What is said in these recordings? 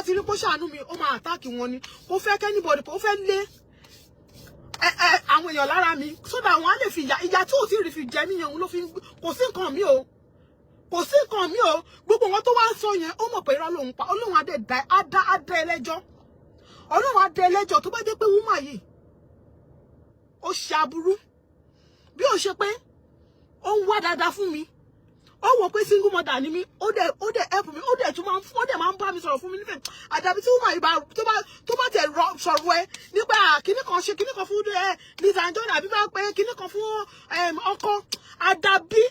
ti rí pé ṣàánú mi ó máa attack wọn ni kò fẹ́ kẹ́nìbọ̀dì kò fẹ́ lé àwọn èèyàn lára mi sódà àwọn á lè fi ìyà tí ò tí rí fi jẹ mí yẹn òun ló fi kò sí nǹkan mi o kò sí nǹkan mi o gbogbo wọn tó wá ń sọ yẹn ó mọ̀ pé irọ́ lòun pa Ọlọ́run á dá ẹlẹ́jọ́ Ọlọ́run á dá ẹlẹ́jọ́ tó bá jẹ́ pé wúmà yìí ó ṣe aburú bí ó ṣe pé ó ń wá dáadáa fún mi ó wò pé single mother ni mí ó dẹ̀ help mi ó dẹ̀ tún máa ń bá mi sọ̀rọ̀ fún mi nífẹ̀ẹ́ àdàbí tí wúmà yìí tó bá tẹ̀ sọ̀rọ̀ ẹ nípa kíní kan ṣe kíní kan fún Lizzy Anjorin àbí bá pé kíní kan fún ọkọ àdàbí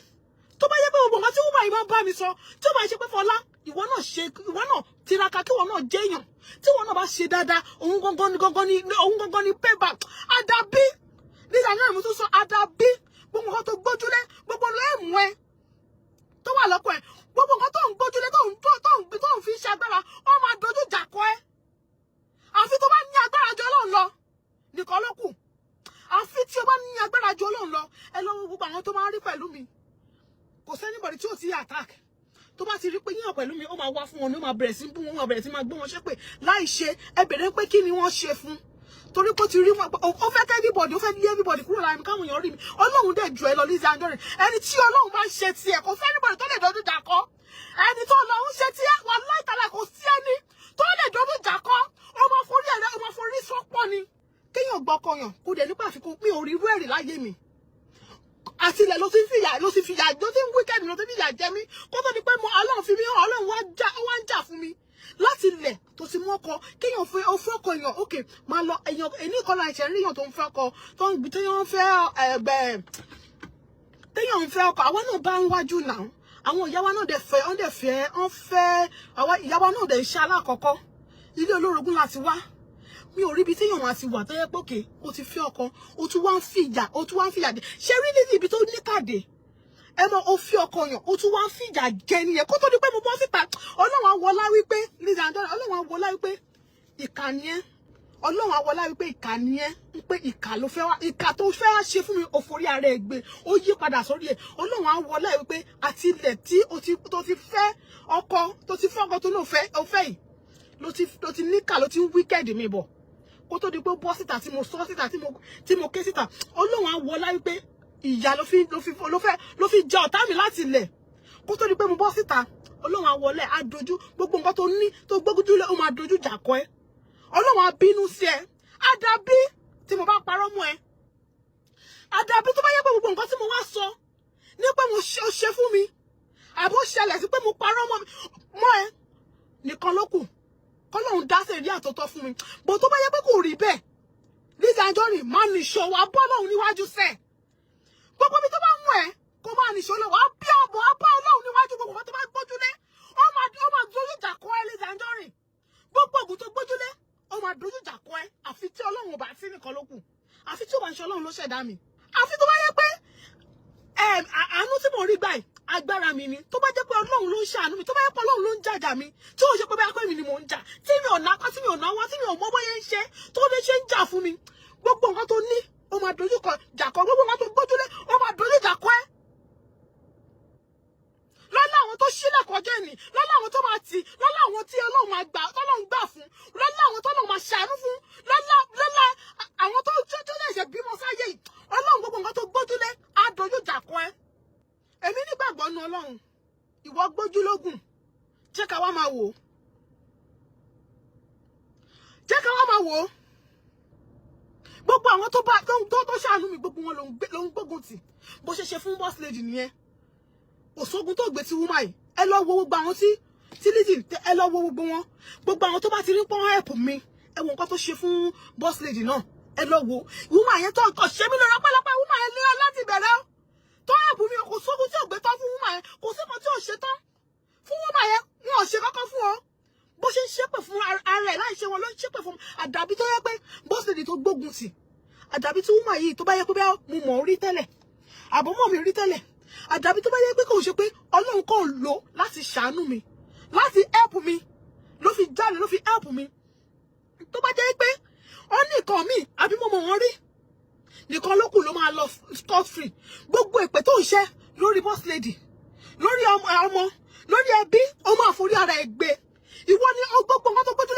tó bá yẹ pé gbogbo nǹkan tí wúmà yìí máa ń bá mi sọ tí ó bá ṣe pé Fọlá ìwọ náà tiraka kí ìwọ náà jẹyàn tí ìwọ náà bá ṣe dáadáa òun gangan ni payback àdàbí Lizzy Anjorin mo tún sọ àdàbí gbogbo nǹkan tó gbójúlé gbogbo lẹ́ẹ̀mú ẹ tó wà lọ́kọ̀ ẹ gbogbo nǹkan tó ń gbójúlé tó ń fi ṣe agbára ó máa dojú ìjà kọ ẹ àfi tó bá ní agbára jù Ọlọ́run lọ nìkan ló kù àfi tí o bá ní agbára jù Ọlọ́run lọ ẹ lọ́wọ́ gbogbo àwọn tó máa ń rí pẹ̀lú mi kò sẹ́nìbọ̀dì tí ò ti attack tó bá ti rí pé yíyan pẹ̀lú mi ó máa wá fún wọn ní ó máa bẹ̀rẹ̀ sí bú wọn ó máa bẹ̀rẹ̀ sí máa gbé wọn ṣépè láì ṣe ẹ bẹ̀rẹ̀ pé kí ni wọ́n ṣe fún torí pé ó ti rí wọn ó fẹ́ kẹ́ everybody ó fẹ́ lé everybody kúrò lára mi káwọn èèyàn rí mi Ọlọ́run dẹ̀ jù ẹ lọ Lizzy Anjorin ẹni tí Ọlọ́run bá ń ṣe tiẹ̀ kò fẹ́ anybody tó lè dojú ìjà kọ ẹni tó lọ ń ṣe tiẹ̀ wà láìtàlà kò sí ẹni tó lè dojú ìjà kọ ó máa forí sọ́pọ̀ ni kéèyàn gbọ́kọ̀yàn kò dẹ̀ nípa àfikún mi ò rí irú ẹ̀rí láyé mi àti ilẹ̀ ló ti ń fìyà ló ti ń wíkẹ́ẹ̀dì ló ti ń fìyà jẹ mí kó tó di pé Ọlọ́run fi mí hàn Ọlọ́run wá ń jà fún mi láti ilẹ̀ tó ti mú ọkọ kéèyàn fẹ́ ọkọ èèyàn òkè máa lọ èèyàn ẹni ìkọlà ìṣẹ̀ ríyàn tó ń fẹ́ ọkọ tó ń gbé téèyàn fẹ́ ọkọ àwọn náà bá ń wájú náà àwọn ìyá wa náà dẹ̀ fẹ́ àwọn ìyá wa náà dẹ̀ ń ṣe alákọ̀ọ́kọ́ ilé olórogún láti wá mi ò rí ibi téèyàn wá ti wà tó yẹ pé òkè ó ti fẹ́ ọkọ ó tún wá ń fìyà dé ṣé rí níbi ibi tó ní kàdé ẹ mọ ó fi ọkọ yàn ó tún wá ń fìyà jẹ nìyẹn kó tó di pé mo bọ́ síta Ọlọ́run àwọlá wípé Lizzy Anjorin Ọlọ́run àwọlá wípé ìkà ni ẹ́ Ọlọ́run àwọlá wípé ìkà ni ẹ́ ń pé ìkà ló fẹ́ wá ìkà tó fẹ́ wá ṣe fún mi ó forí ara ẹ̀ gbé ó yí padà sórí ẹ̀ Ọlọ́run àwọlá wípé àti ilẹ̀ tí tó ti fẹ́ ọkọ tó náà fẹ́ yìí ló ti níkà ló ti ń wíkẹ́ẹ̀dì mi bọ̀ kó tó di pé bọ́ síta tí mo sọ síta tí mo ké síta Ọlọ́run àwọlá wípé ìyà ló fi jẹ ọ̀tá mi láti ilẹ̀ kó tó di pé mo bọ́ síta Ọlọ́run àwọlé àdojú gbogbo nǹkan tó ní tó gbójúlé ó máa dojú jà kọ ẹ Ọlọ́run á bínú sí ẹ àdàbí tí mo bá parọ́ mọ́ ẹ àdàbí tó bá yẹ pé gbogbo nǹkan tí mo wá sọ ní pé mo ṣe fún mi àbó ṣẹlẹ̀ sí pé mo parọ́ mọ́ ẹ nìkan ló kù kọ́lọ́run dá sí èrí àtọ́tọ́ fún mi bó tó bá yẹ pé kò rí bẹ́ẹ̀ Lizzy Anjorin má nìṣó wa bọ́ lọ́hùn níwájú sẹ́ẹ̀ gbogbo mi tó bá mú ẹ kó máa nìṣó lọ wá bí ọbọ abá Ọlọ́run níwájú gbogbo nǹkan tó bá gbójúlé ó máa dojú ìjà kọ ẹ Lizzy Anjorin gbogbo ògùn tó gbójúlé ó máa dojú ìjà kọ ẹ àfi tí Ọlọ́run ò bá sí nìkan ló kù àfi tí ó bá ń ṣe Ọlọ́run ló ṣẹ̀dá mi àfi tó bá yẹ pé àánú tí mo rí gbà yìí agbára mi ni tó bá jẹ́ pé Ọlọ́run ló ń ṣàánú mi tó bá yẹ pé Ọlọ́run ló ń jàjà mi tí ó ṣe pé báyà pé mi ni mò ń jà tí mi ò nápa tí mi ò náwó tí mi ò mọ bóyá ń ṣe tó lè ṣe ń jà fún mi gbogbo nǹkan tó ní ó máa dojú kọ jàkọ gbogbo nǹkan tó gbójúlé ó máa dojú jàkọ ẹ lọ́lá àwọn tó sílẹ̀ kọjá ẹni lọ́lá àwọn tó máa tì lọ́lá àwọn tí Ọlọ́run máa gbà tọ́lọ́run gbà fún lọ́lá àwọn tọ́lọ́run máa ṣàánú fún lọ́lá àwọn tó lè ṣe bímọ sáyé yìí Ọlọ́run gbogbo nǹkan tó gbójúlé á dojú jàkọ ẹ èmi nígbàgbọ́ nu Ọlọ́run ìwọ gbójúlógún jẹ́ ká wá máa wò ó jẹ́ ká wá máa wò ó gbogbo àwọn tó ṣàánú mi gbogbo wọn ló ń gbógun tì bó ṣe ṣe fún boss lady nìyẹn òṣogun tó gbé ti wúmà yìí ẹ lọ wo gbogbo àwọn tí Lizzy ẹ lọ wo gbogbo àwọn tó bá ti rí pọ́n help mi ẹ wo nǹkan tó ṣe fún boss lady náà ẹ lọ wo wúmà yẹn tó kọ ṣe mí lọ́rọ̀ pẹ́lẹ́pẹ́ wúmà yẹn lé láti bẹ̀rẹ̀ tó help mi kò sógun tí ò gbé tán fún wúmà yẹn kò sí kan tí ò ṣe tán fún wúmà yẹn wọn ò ṣe kọ́kọ́ fún ọ bó ṣe ń ṣépè fún ara ẹ̀ láì ṣe wọn ló ń ṣépè fún àdàbí tó yẹ pé boss lady tó gbógun tì àdàbí tí wúmà yìí tó bá yẹ pé mo mọ̀ rí tẹ́lẹ̀ àbọ̀mọ̀ mi rí tẹ́lẹ̀ àdàbí tó bá yẹ pé kò ṣe pé Ọlọ́run kò lò láti ṣàánú mi láti help mi ló fi jáde ló fi help mi tó bá jẹ́ pé ó ní nǹkan mi àbí mo mọ̀ wọ́n rí nìkan ló kù ló máa lọ scot free gbogbo èpè tó ń ṣe lórí boss lady lórí ọmọ lórí ẹbí ó máa forí ara ẹ̀ gbé ìwọ ni gbogbo nǹkan tó gbójú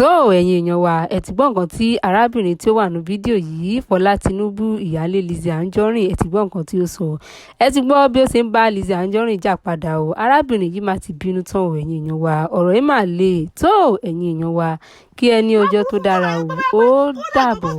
So ẹ̀yin èèyàn wa ẹ ti gbọ́ nǹkan tí arábìnrin tí ó wà ní fídíò yìí Fọlá Tinubu ìyáálé Lizzy Anjorin ẹ ti gbọ́ nǹkan tí ó sọ ẹ ti gbọ́ bí ó ṣe ń bá Lizzy Anjorin jà padà o arábìnrin yìí máa ti bínú tán o ẹ̀yin èèyàn wa ọ̀rọ̀ yìí máa le tó ẹ̀yin èèyàn wa kí ẹ ní ọjọ́ tó dára o ó dàbọ̀.